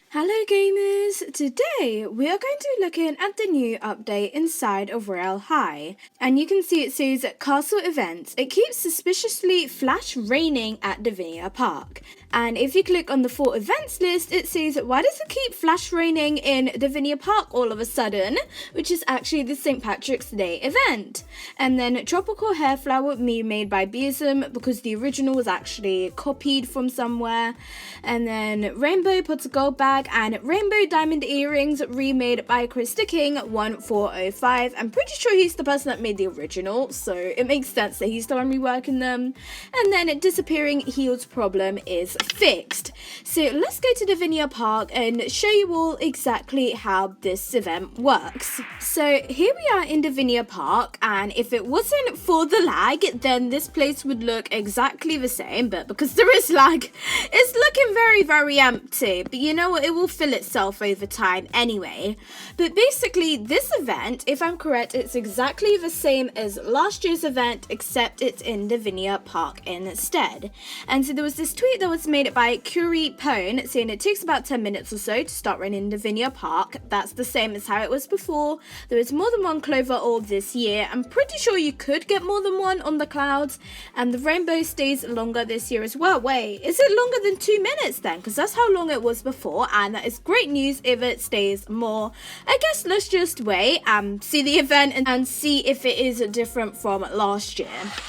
Hello gamers! Today we are going to be looking at the new update inside of Royale High, and you can see it says Castle Events. It keeps suspiciously flash raining at Divinia Park, and if you click on the full events list it says why does it keep flash raining in Divinia Park all of a sudden, which is actually the St. Patrick's Day event. And then Tropical Hair Flower made by Besom because the original was actually copied from somewhere, and then Rainbow Puts a Gold Bag and Rainbow Diamond Earrings remade by Chris the King 1405. I'm pretty sure he's the person that made the original, so it makes sense that he's the one reworking them. And then Disappearing Heels problem is fixed. So let's go to Divinia Park and show you all exactly how this event works. So here we are in Divinia Park, and if it wasn't for the lag then this place would look exactly the same, but because there is lag it's looking very empty. But you know what, it will fill itself over time anyway. But basically this event, if I'm correct, it's exactly the same as last year's event except it's in Divinia Park instead. And so there was this tweet that was made by Curie Pone saying it takes about 10 minutes or so to start running Divinia Park. That's the same as how it was before. There is more than one Clover Orb this year. I'm pretty sure you could get more than one on the clouds, and the rainbow stays longer this year as well. Wait, is it longer than 2 minutes then? Because that's how long it was before, and that is great news if it stays more. I guess let's just wait and see the event and see if it is different from last year.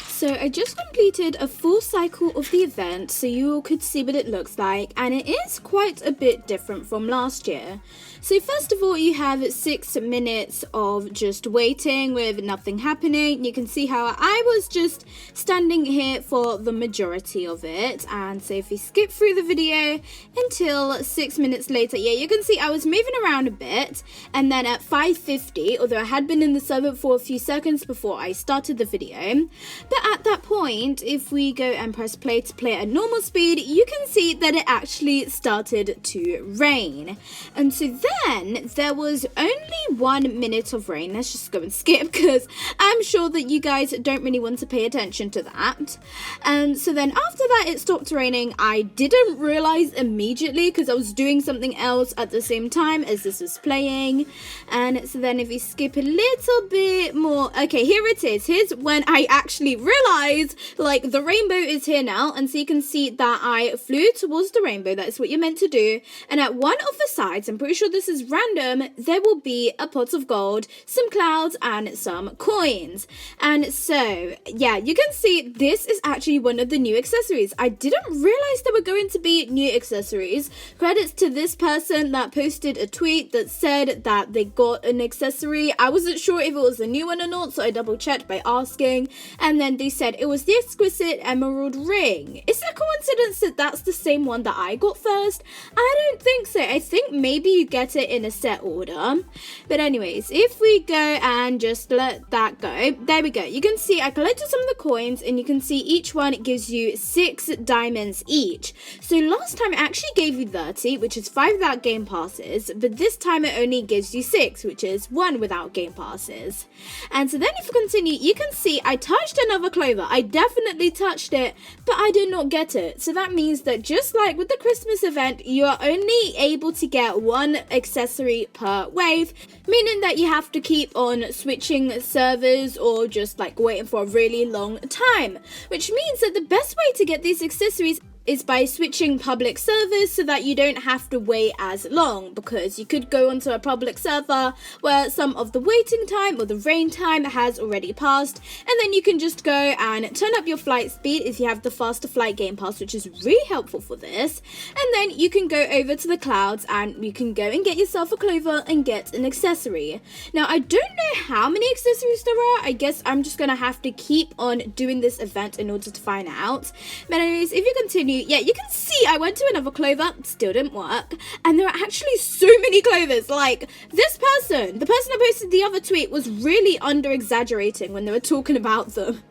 So I just completed a full cycle of the event so you all could see what it looks like, and it is quite a bit different from last year. So first of all, you have 6 minutes of just waiting with nothing happening. You can see how I was just standing here for the majority of it. And so if you skip through the video until 6 minutes later, yeah, you can see I was moving around a bit. And then at 5:50, although I had been in the server for a few seconds before I started the video, but at that point, if we go and press play to play at normal speed, you can see that it actually started to rain. And so then there was only 1 minute of rain. Let's just go and skip because I'm sure that you guys don't really want to pay attention to that. And so then after that it stopped raining. I didn't realize immediately because I was doing something else at the same time as this was playing. And so then if you skip a little bit more, okay, here it is. Here's when I actually realized like the rainbow is here now, and so you can see that I flew towards the rainbow. That's what you're meant to do. And at one of the sides, I'm pretty sure this is random, there will be a pot of gold, some clouds, and some coins. And so yeah, you can see this is actually one of the new accessories. I didn't realize there were going to be new accessories. Credits to this person that posted a tweet that said that they got an accessory. I wasn't sure if it was a new one or not, so I double checked by asking, and then they said it was the exquisite emerald ring. Is it a coincidence that that's the same one that I got first? I don't think so. I think maybe you get it in a set order. But anyways, if we go and just let that go, there we go. You can see I collected some of the coins, and you can see each one gives you 6 diamonds each. So last time it actually gave you 30, which is 5 without game passes, but this time it only gives you 6, which is 1 without game passes. And so then if you continue, you can see I touched another clover. I definitely touched it, but I did not get it. So that means that just like with the Christmas event, you are only able to get 1 accessory per wave, meaning that you have to keep on switching servers or just like waiting for a really long time, which means that the best way to get these accessories is by switching public servers so that you don't have to wait as long, because you could go onto a public server where some of the waiting time or the rain time has already passed, and then you can just go and turn up your flight speed if you have the faster flight game pass, which is really helpful for this, and then you can go over to the clouds and you can go and get yourself a clover and get an accessory. Now I don't know how many accessories there are. I guess I'm just gonna have to keep on doing this event in order to find out. But anyways, if you continue, yeah, you can see I went to another clover, still didn't work, and there are actually so many clovers. Like this person, the person who posted the other tweet was really under exaggerating when they were talking about them.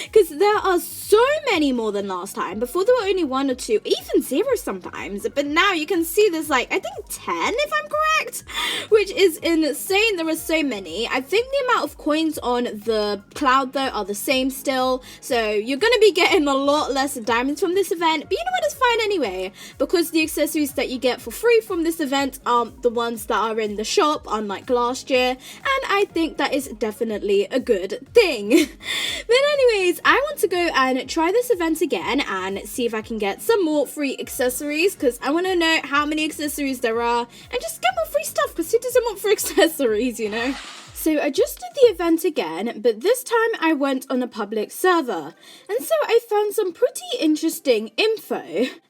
because there are so many more than last time. Before there were only 1 or 2, even 0 sometimes, but now you can see there's like, I think 10 if I'm correct, which is insane. There are so many. I think the amount of coins on the cloud though are the same still, so you're gonna be getting a lot less diamonds from this event, but you know what, it's fine anyway, because the accessories that you get for free from this event aren't the ones that are in the shop, unlike last year, and I think that is definitely a good thing. But anyways, I want to go and try this event again and see if I can get some more free accessories, because I want to know how many accessories there are and just get more free stuff, because who doesn't want free accessories, you know? So I just did the event again, but this time I went on a public server, and so I found some pretty interesting info.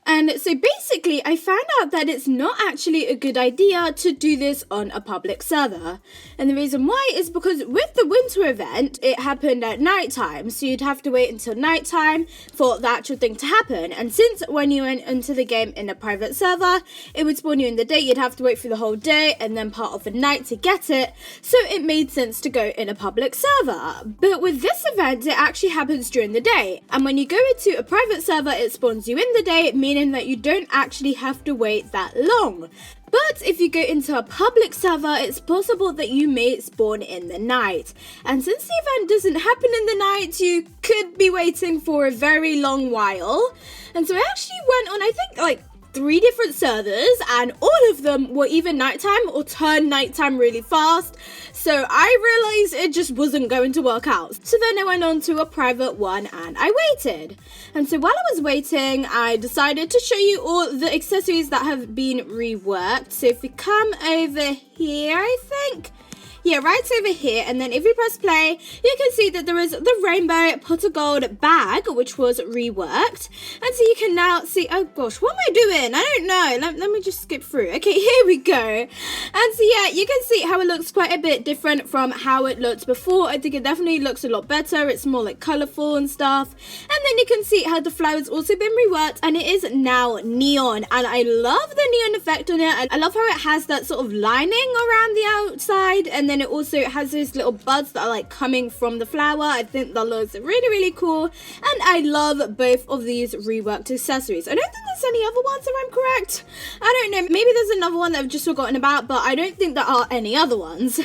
And so basically I found out that it's not actually a good idea to do this on a public server. And the reason why is because with the winter event, it happened at nighttime, so you'd have to wait until nighttime for the actual thing to happen. And since when you went into the game in a private server, it would spawn you in the day, you'd have to wait for the whole day and then part of the night to get it, so it made sense to go in a public server. But with this event, it actually happens during the day, and when you go into a private server, it spawns you in the day, meaning that you don't actually have to wait that long. But if you go into a public server, it's possible that you may spawn in the night. And since the event doesn't happen in the night, you could be waiting for a very long while. And so I actually went on, I think, like 3 different servers, and all of them were either nighttime or turned nighttime really fast. So I realized it just wasn't going to work out. So then I went on to a private one and I waited. And so while I was waiting, I decided to show you all the accessories that have been reworked. So if we come over here, I think, yeah, right over here, and then if you press play, you can see that there is the rainbow pot of gold bag, which was reworked. And so you can now see, oh gosh, what am I doing? I don't know. Let me just skip through. Okay, here we go. And so yeah, you can see how it looks quite a bit different from how it looked before. I think it definitely looks a lot better. It's more like colorful and stuff. And then you can see how the flower's also been reworked, and it is now neon. And I love the neon effect on it. I love how it has that sort of lining around the outside, and then it also has those little buds that are like coming from the flower. I think that looks really, really cool, and I love both of these reworked accessories. I don't think there's any other ones, if I'm correct. I don't know, maybe there's another one that I've just forgotten about, but I don't think there are any other ones.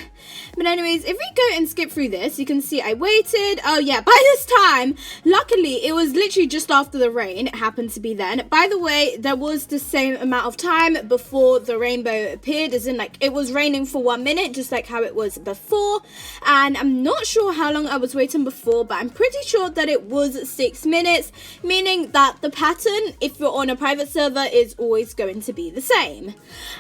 But anyways, if we go and skip through this, you can see I waited. Oh yeah, by this time, luckily it was literally just after the rain. It happened to be then. By the way, there was the same amount of time before the rainbow appeared, as in like it was raining for 1 minute, just like how it was before. And I'm not sure how long I was waiting before, but I'm pretty sure that it was 6 minutes, meaning that the pattern, if you're on a private server, is always going to be the same.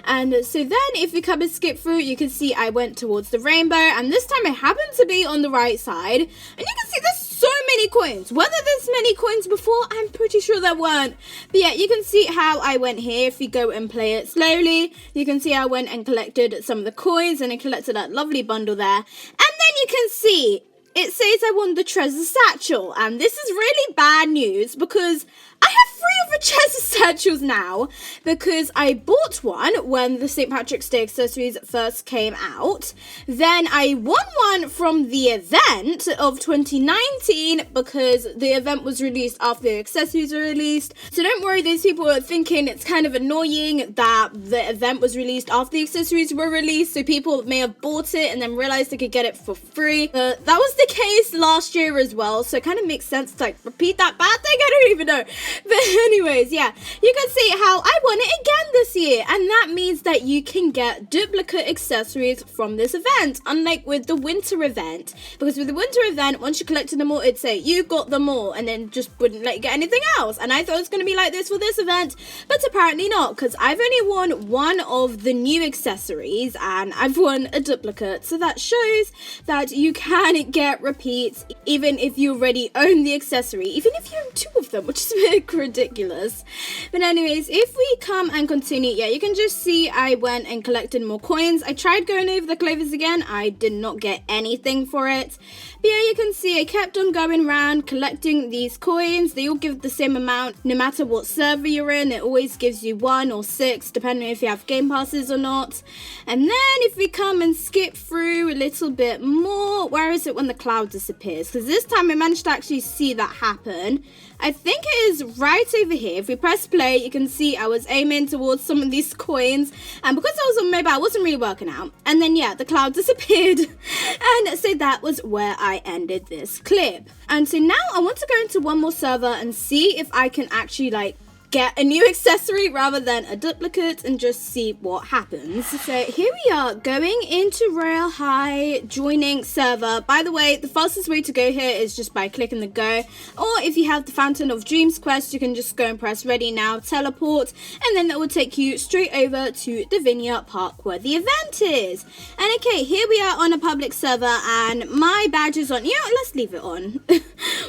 And so then if we come and skip through, you can see I went towards the rainbow, and this time I happened to be on the right side, and you can see there's so many coins. Whether there's many coins before, I'm pretty sure there weren't. But yeah, you can see how I went here. If you go and play it slowly, you can see I went and collected some of the coins, and I collected that lovely bundle there. And then you can see it says I won the treasure satchel, and this is really bad news because I have 3 of the treasure satchels now, because I bought one when the St. Patrick's Day accessories first came out. Then I won one from the event of 2019 because the event was released after the accessories were released. So don't worry, those people are thinking it's kind of annoying that the event was released after the accessories were released, so people may have bought it and then realized they could get it for free. But that was the case last year as well, so it kind of makes sense to like repeat that bad thing. I don't even know. But anyways, yeah, you can see how I won it again this year, and that means that you can get duplicate accessories from this event, unlike with the winter event. Because with the winter event, once you collected them all, it'd say you got them all, and then just wouldn't let you get anything else. And I thought it was going to be like this for this event, but apparently not, because I've only won one of the new accessories, and I've won a duplicate. So that shows that you can get repeats even if you already own the accessory, even if you own 2 of them, which is a bit ridiculous. But anyways, if we come and continue, yeah, you can just see I went and collected more coins. I tried going over the clovers again. I did not get anything for it. But yeah, you can see I kept on going around collecting these coins. They all give the same amount no matter what server you're in. It always gives you 1 or 6 depending if you have game passes or not. And then if we come and skip through a little bit more, where is it when the cloud disappears? Because this time I managed to actually see that happen. I think it is right over here. If we press play, you can see I was aiming towards some of these coins. And because I was on mobile, I wasn't really working out. And then, yeah, the cloud disappeared. And so that was where I ended this clip. And so now I want to go into one more server and see if I can actually, like, get a new accessory rather than a duplicate and just see what happens. So here we are going into Royale High, joining server. By the way, the fastest way to go here is just by clicking the go, or if you have the Fountain of Dreams quest, you can just go and press ready now, teleport, and then that will take you straight over to the Vineyard Park where the event is. And okay, here we are on a public server and my badge is on. You know, let's leave it on.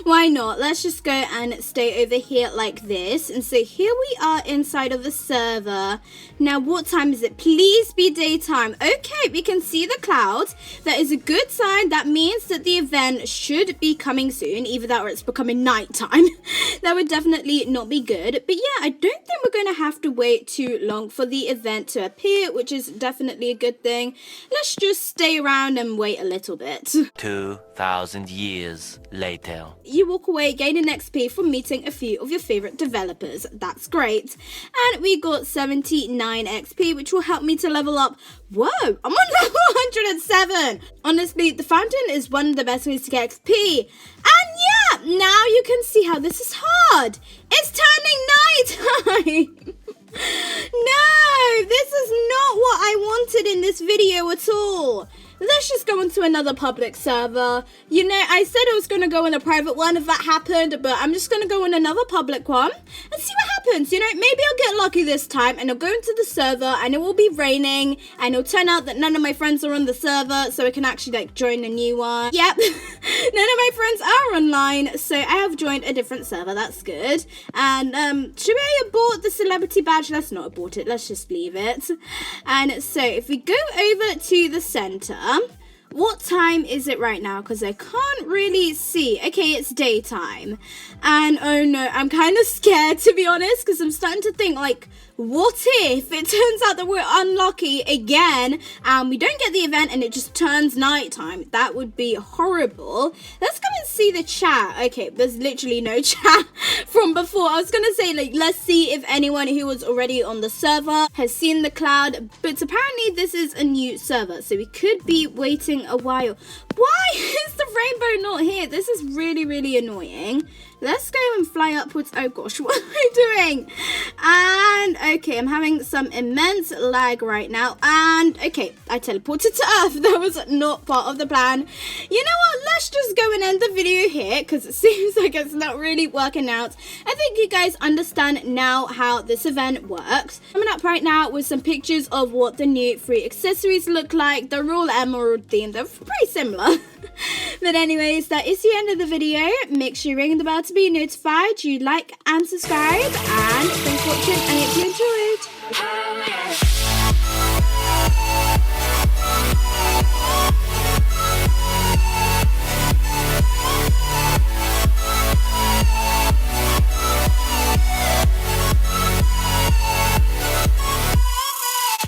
Why not? Let's just go and stay over here like this. And so here we are inside of the server. Now, what time is it? Please be daytime. Okay, we can see the clouds. That is a good sign. That means that the event should be coming soon. Either that or it's becoming nighttime. That would definitely not be good. But yeah, I don't think we're going to have to wait too long for the event to appear, which is definitely a good thing. Let's just stay around and wait a little bit. 2,000 years later. You walk away gaining XP from meeting a few of your favorite developers. That's great. And we got 79 XP, which will help me to level up. Whoa, I'm on level 107. Honestly, the fountain is one of the best ways to get XP. And yeah, now you can see how this is hard. It's turning nighttime. No, this is not what I wanted in this video at all. Let's just go into another public server. You know, I said I was going to go in a private one if that happened, but I'm just going to go in another public one and see what happens. You know, maybe I'll get lucky this time and I'll go into the server and it will be raining and it'll turn out that none of my friends are on the server, so I can actually like join a new one. Yep, none of my friends are online, so I have joined a different server. That's good. And should I abort the celebrity badge? Let's not abort it. Let's just leave it. And so if we go over to the center, what time is it right now? Because I can't really see. Okay, it's daytime. And oh no, I'm kind of scared to be honest, because I'm starting to think like, what if it turns out that we're unlucky again and we don't get the event and it just turns nighttime? That would be horrible. Let's come and see the chat. Okay, there's literally no chat from before. I was going to say, like, let's see if anyone who was already on the server has seen the cloud. But apparently this is a new server, so we could be waiting a while. Why is the rainbow not here? This is really, really annoying. Let's go and fly upwards. Oh gosh, what am I doing? And okay, I'm having some immense lag right now. And okay, I teleported to Earth. That was not part of the plan. You know what? Let's just go and end the video here because it seems like it's not really working out. I think you guys understand now how this event works. Coming up right now with some pictures of what the new free accessories look like. They're all emerald themed. They're pretty similar. But anyways, that is the end of the video. Make sure you ring the bell to be notified. You like and subscribe. And thanks for watching. I hope you enjoyed.